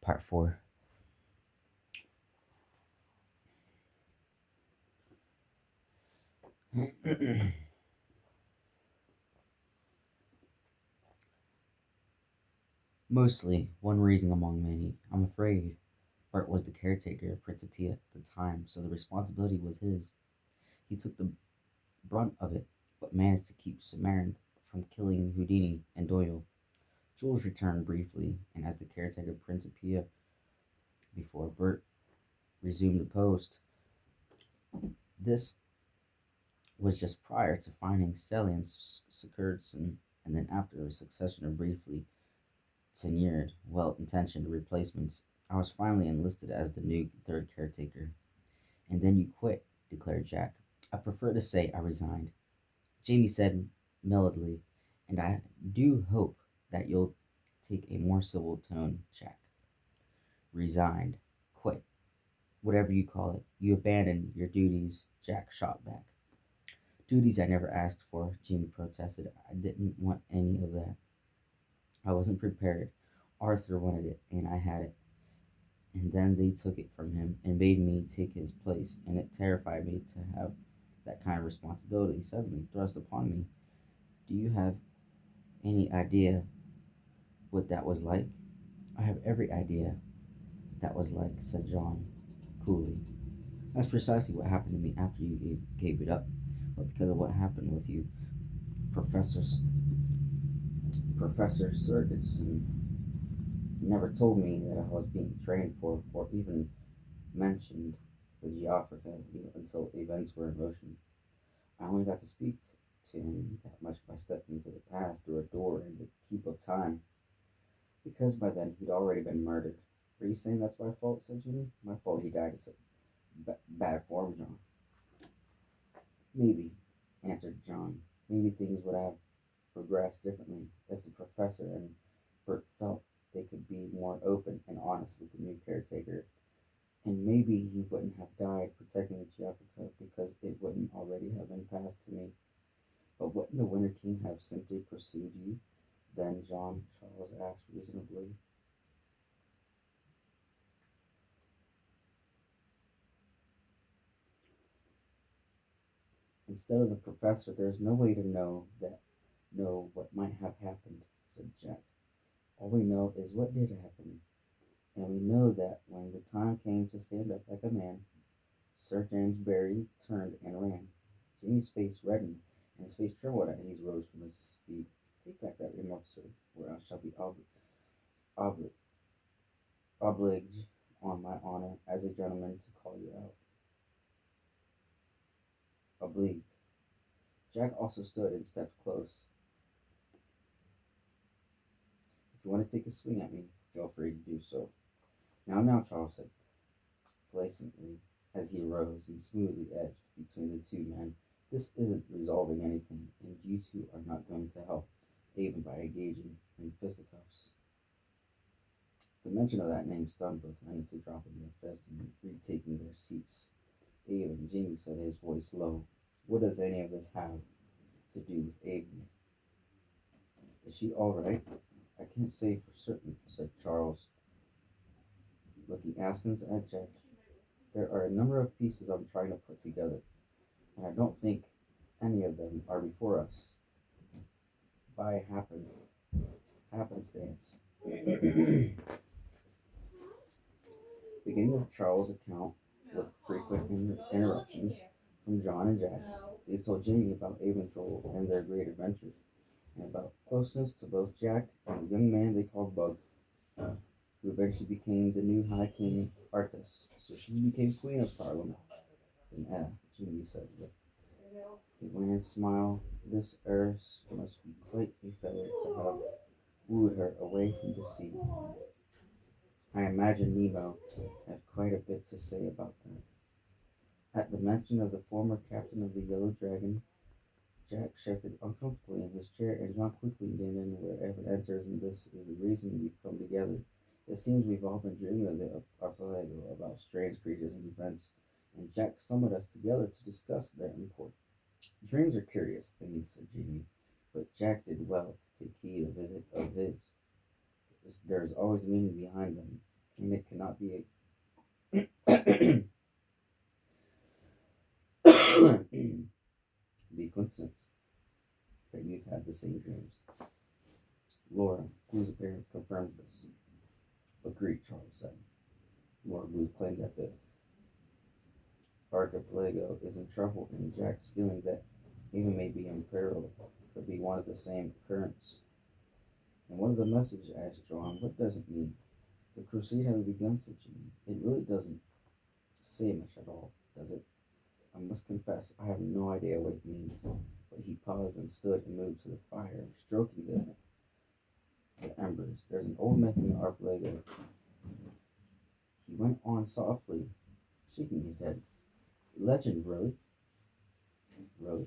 Part 4. Mostly, one reason among many. I'm afraid Bert was the caretaker of Principia at the time, so the responsibility was his. He took the brunt of it, but managed to keep Samarin from killing Houdini and Doyle. Jules returned briefly, and as the caretaker of Principia before Bert resumed the post. This was just prior to finding Sally and Sigurdsson, and then after a succession of briefly tenured, well intentioned replacements, I was finally enlisted as the new third caretaker. And then you quit, declared Jack. I prefer to say I resigned. Jamie said melodily, and I do hope that you'll take a more civil tone, Jack. Resigned. Quit. Whatever you call it. You abandoned your duties, Jack shot back. Duties I never asked for, Jamie protested. I didn't want any of that. I wasn't prepared. Arthur wanted it, and I had it. And then they took it from him and made me take his place, and it terrified me to have that kind of responsibility suddenly thrust upon me. Do you have any idea what that was like? I have every idea what that was like, said John coolly. That's precisely what happened to me after you gave it up. But because of what happened with you, Professor Professor Sergetson never told me that I was being trained for, or even mentioned the Geoffrica until events were in motion. I only got to speak to him that much by stepping into the past through a door in the keep of time, because by then he'd already been murdered. Are you saying that's my fault? Said Jimmy. My fault he died of bad form, John. Maybe, answered John. Maybe things would have progressed differently if the professor and Bert felt they could be more open and honest with the new caretaker. And maybe he wouldn't have died protecting the Geoffrica because it wouldn't already have been passed to me. But wouldn't the Winter King have simply pursued you? Then John Charles asked reasonably. Instead of the professor, there's no way to know what might have happened, said Jack. All we know is what did happen, and we know that when the time came to stand up like a man, Sir James Barry turned and ran. Jimmy's face reddened, and his face trembled as he rose from his feet. Take back that remark, sir, or I shall be obli- obliged on my honor as a gentleman to call you out. Obliged. Jack also stood and stepped close. If you want to take a swing at me, feel free to do so. Now, Charles said complacently as he arose and smoothly edged between the two men. This isn't resolving anything, and you two are not going to help, even by engaging in fisticuffs. The mention of that name stunned both men into dropping their fists and retaking their seats. Even Jamie said, his voice low. What does any of this have to do with Avon? Is she all right? I can't say for certain, said Charles, looking askance at Jack. There are a number of pieces I'm trying to put together, and I don't think any of them are before us by happenstance. Beginning with Charles' account, with frequent interruptions from John and Jack, they told Jamie about Avon's role and their great adventure, and about closeness to both Jack and a young man they called Bug, who eventually became the new High King Artus. So she became Queen of Parliament. And Jamie said with a bland smile, this heiress must be quite a feather to have wooed her away from the sea. I imagine Nemo had quite a bit to say about that. At the mention of the former captain of the Yellow Dragon, Jack shifted uncomfortably in his chair, and John quickly leaned in where Evan enters, and this is the reason we've come together. It seems we've all been dreaming of the archipelago about strange creatures and events, and Jack summoned us together to discuss their import. Dreams are curious things, said Jamie, but Jack did well to take heed of his. There's always meaning behind them, and it cannot be be coincidence that you've had the same dreams. Laura, whose appearance confirms this. Agreed, Charles said. Laura Blues claimed that the archipelago is in trouble, and Jack's feeling that even may be in peril could be one of the same occurrence. And what of the message? Asked John. What does it mean? The crusade has begun, said Jimmy. It really doesn't say much at all, does it? I must confess, I have no idea what it means. But he paused and stood and moved to the fire, stroking the embers. There's an old myth in the archipelago. He went on softly, shaking his head. Legend, really? Really?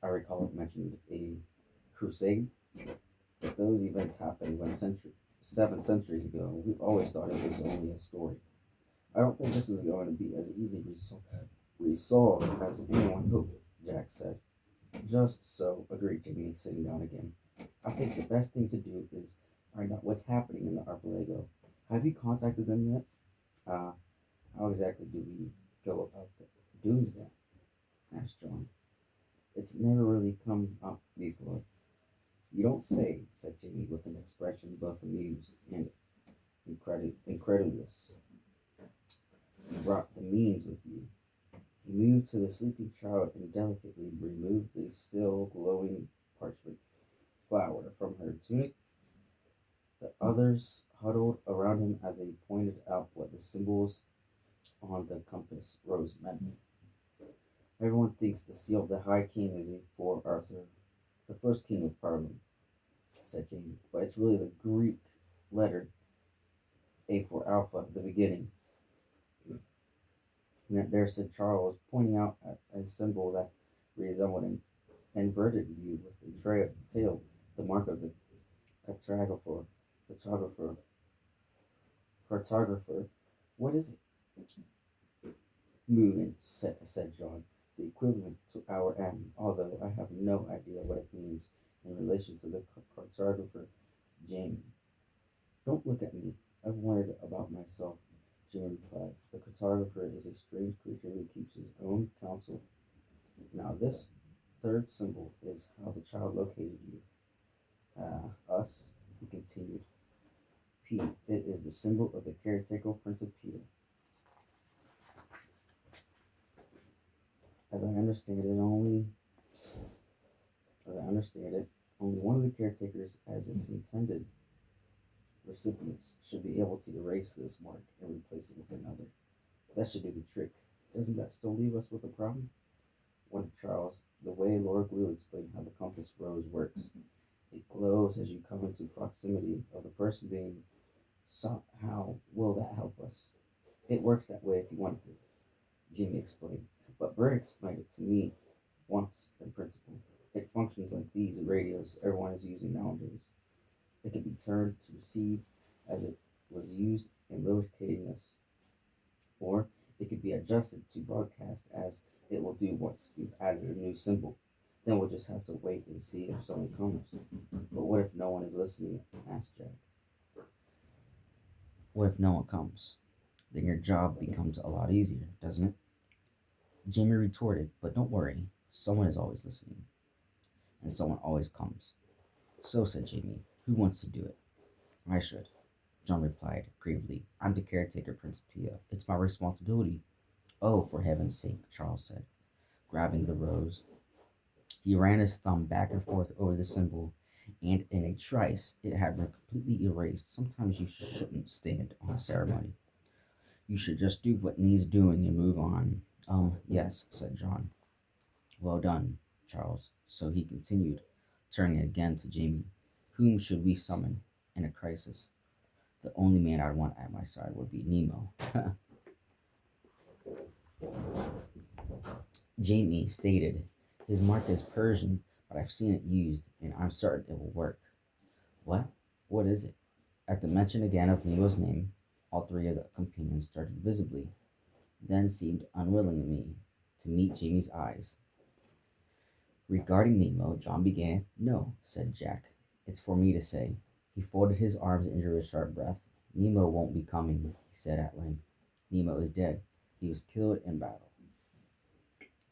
I recall it mentioned a crusade, but those events happened 7 centuries ago. We've always thought it was only a story. I don't think this is going to be as easy resolved as anyone hoped, Jack said. Just so, agreed Jimmy, sitting down again. I think the best thing to do is find out what's happening in the archipelago. Have you contacted them yet? Uh, how exactly do we go about doing that? Asked John. It's never really come up before. You don't say, said Jimmy with an expression both amused and incredulous. You brought the means with you. He moved to the sleeping child and delicately removed the still glowing parchment flower from her tunic. The others huddled around him as he pointed out what the symbols on the compass rose meant. Everyone thinks the seal of the High King is a for Arthur, the first king of Parliament, said Jamie, but it's really the Greek letter A for Alpha, the beginning. And there said Charles, pointing out at a symbol that resembled an inverted U with a tail, the mark of the cartographer. Cartographer. Cartographer. What is it? Movement, said John, the equivalent to our M, although I have no idea what it means in relation to the cartographer, Jamie. Don't look at me. I've wondered about myself, Jimmy replied. The cartographer is a strange creature who keeps his own counsel. Now, this third symbol is how the child located you. Us, he continued. P, it is the symbol of the caretaker Principia. As I understand it, only one of the caretakers, as its intended recipients, should be able to erase this mark and replace it with another. That should do the trick. Doesn't that still leave us with a problem? Wondered Charles. The way Laura Glue explained how the compass rose works. It glows as you come into proximity of the person being sought. How will that help us? It works that way if you want it to, Jimmy explained. But Bert explained it to me once in principle. It functions like these radios everyone is using nowadays. It can be turned to receive as it was used in locating us, or it could be adjusted to broadcast as it will do once we've added a new symbol. Then we'll just have to wait and see if someone comes. But what if no one is listening? Asked Jack. What if no one comes? Then your job becomes a lot easier, doesn't it? Jamie retorted, but don't worry, someone is always listening, and someone always comes. So, said Jamie, who wants to do it? I should, John replied gravely. I'm the caretaker, Principia. It's my responsibility. Oh, for heaven's sake, Charles said, grabbing the rose. He ran his thumb back and forth over the symbol, and in a trice it had been completely erased. Sometimes you shouldn't stand on a ceremony. You should just do what needs doing and move on. Yes, said John. Well done, Charles. So he continued, turning again to Jamie. Whom should we summon in a crisis? The only man I'd want at my side would be Nemo. Jamie stated, his mark is Persian, but I've seen it used, and I'm certain it will work. What? What is it? At the mention again of Nemo's name, all three of the companions started visibly, then seemed unwillingly to meet Jamie's eyes. Regarding Nemo, John began. No, said Jack. It's for me to say. He folded his arms and drew a sharp breath. Nemo won't be coming, he said at length. Nemo is dead. He was killed in battle.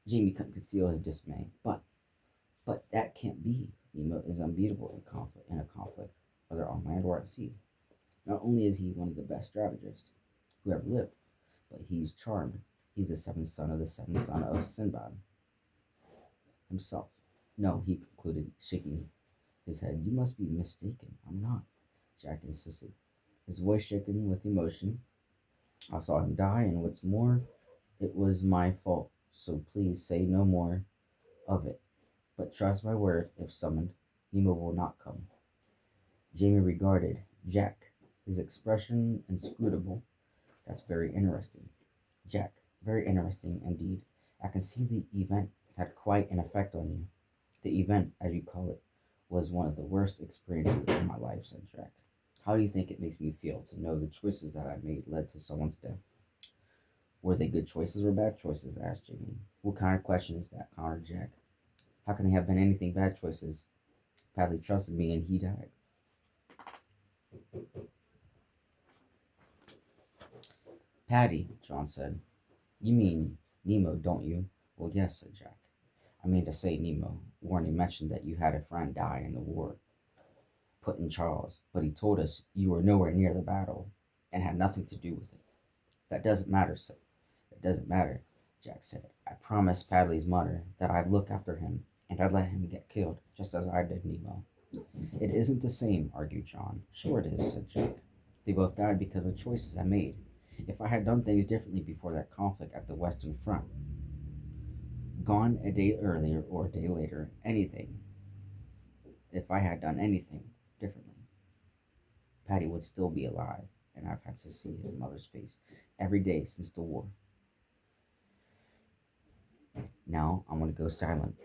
Jamie couldn't conceal his dismay. But that can't be. Nemo is unbeatable in a conflict, whether on land or at sea. Not only is he one of the best strategists who ever lived, but he's charmed. He's the seventh son of the seventh son of Sinbad himself. No, he concluded, shaking his head. You must be mistaken. I'm not, Jack insisted, his voice shaken with emotion. I saw him die, and what's more, it was my fault, so please say no more of it. But trust my word, if summoned, Nemo will not come. Jamie regarded Jack, his expression inscrutable. That's very interesting. Jack, very interesting indeed. I can see the event had quite an effect on you. The event, as you call it, was one of the worst experiences of my life, said Jack. How do you think it makes me feel to know the choices that I made led to someone's death? Were they good choices or bad choices? Asked Jamie. What kind of question is that? Countered Jack. How can they have been anything bad choices? Padley trusted me and he died. Paddy, John said. You mean Nemo, don't you? Well, yes, said Jack. I mean to say, Nemo. Warren mentioned that you had a friend die in the war, put in Charles, but he told us you were nowhere near the battle and had nothing to do with it. That doesn't matter, sir. That doesn't matter, Jack said. I promised Padley's mother that I'd look after him and I'd let him get killed, just as I did Nemo. It isn't the same, argued John. Sure it is, said Jack. They both died because of choices I made. If I had done things differently before that conflict at the Western Front, gone a day earlier or a day later, anything, if I had done anything differently, Paddy would still be alive, and I've had to see his mother's face every day since the war. Now I'm going to go silent.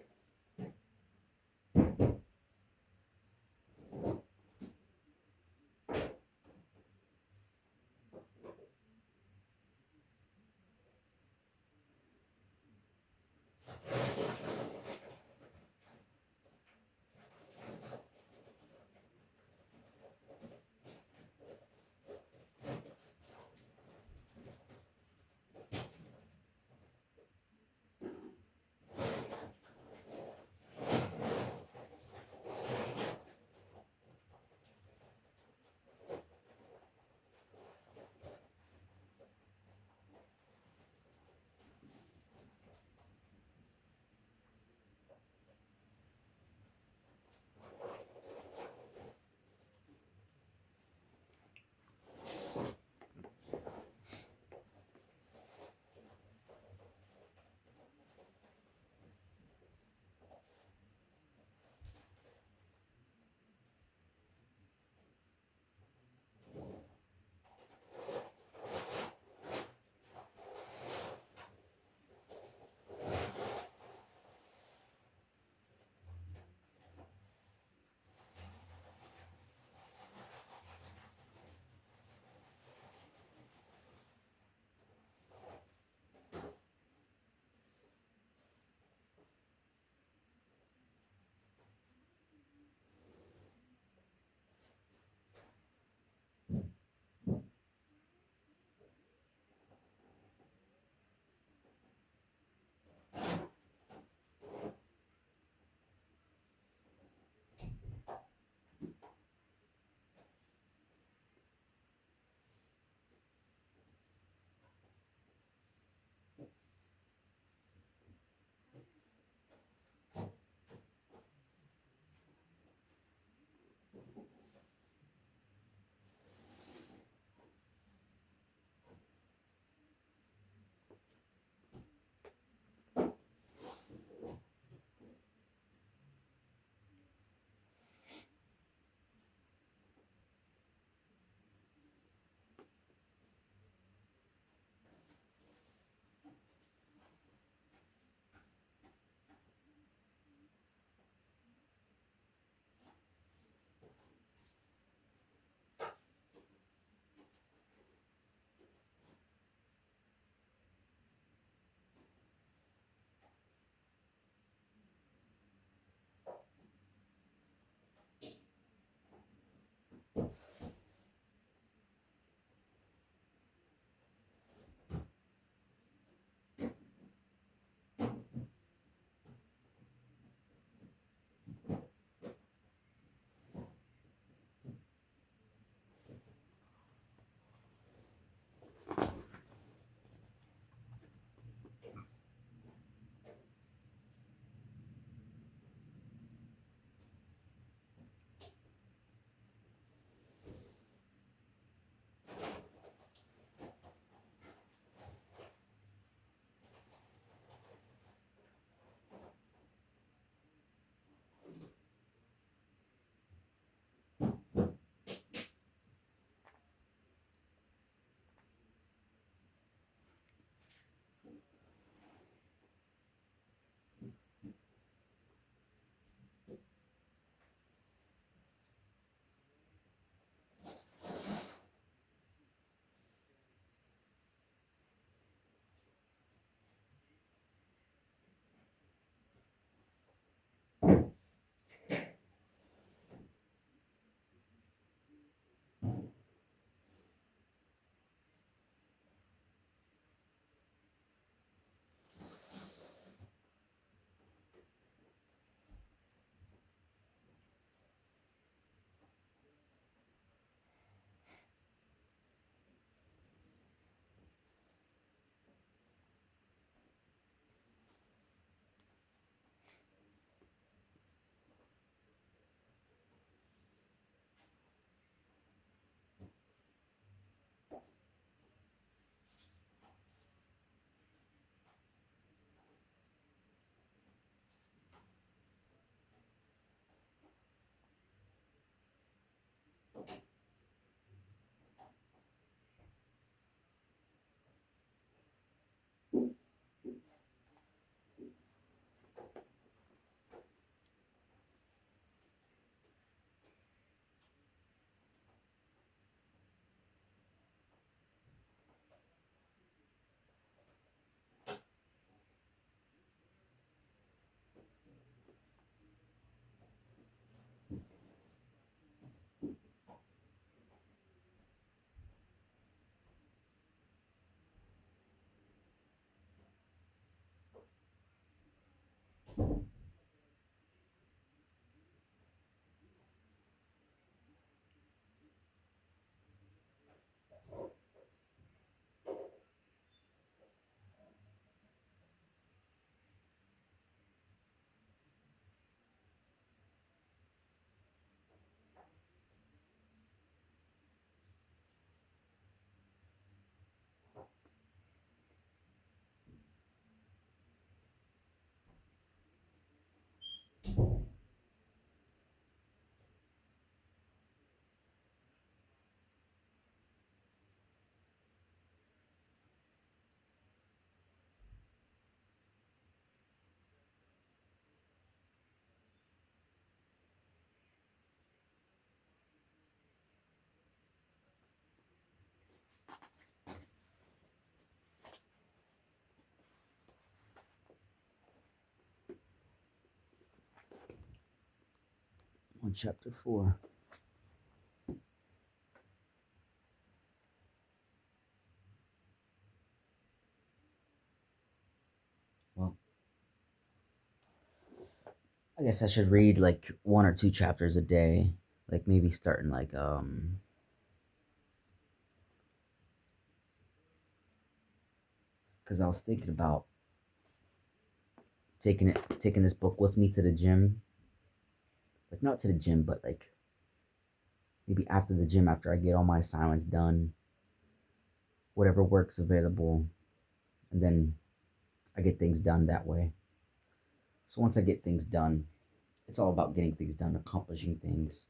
on chapter 4. Well, I guess I should read like one or two chapters a day. Like maybe starting like because I was thinking about taking this book with me to the gym. Like not to the gym, but like maybe after the gym, after I get all my assignments done, whatever work's available, and then I get things done that way. So once I get things done, it's all about getting things done, accomplishing things,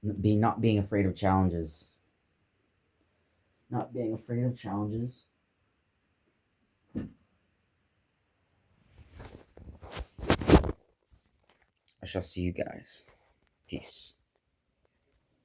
not being afraid of challenges, not being afraid of challenges. I shall see you guys. Peace.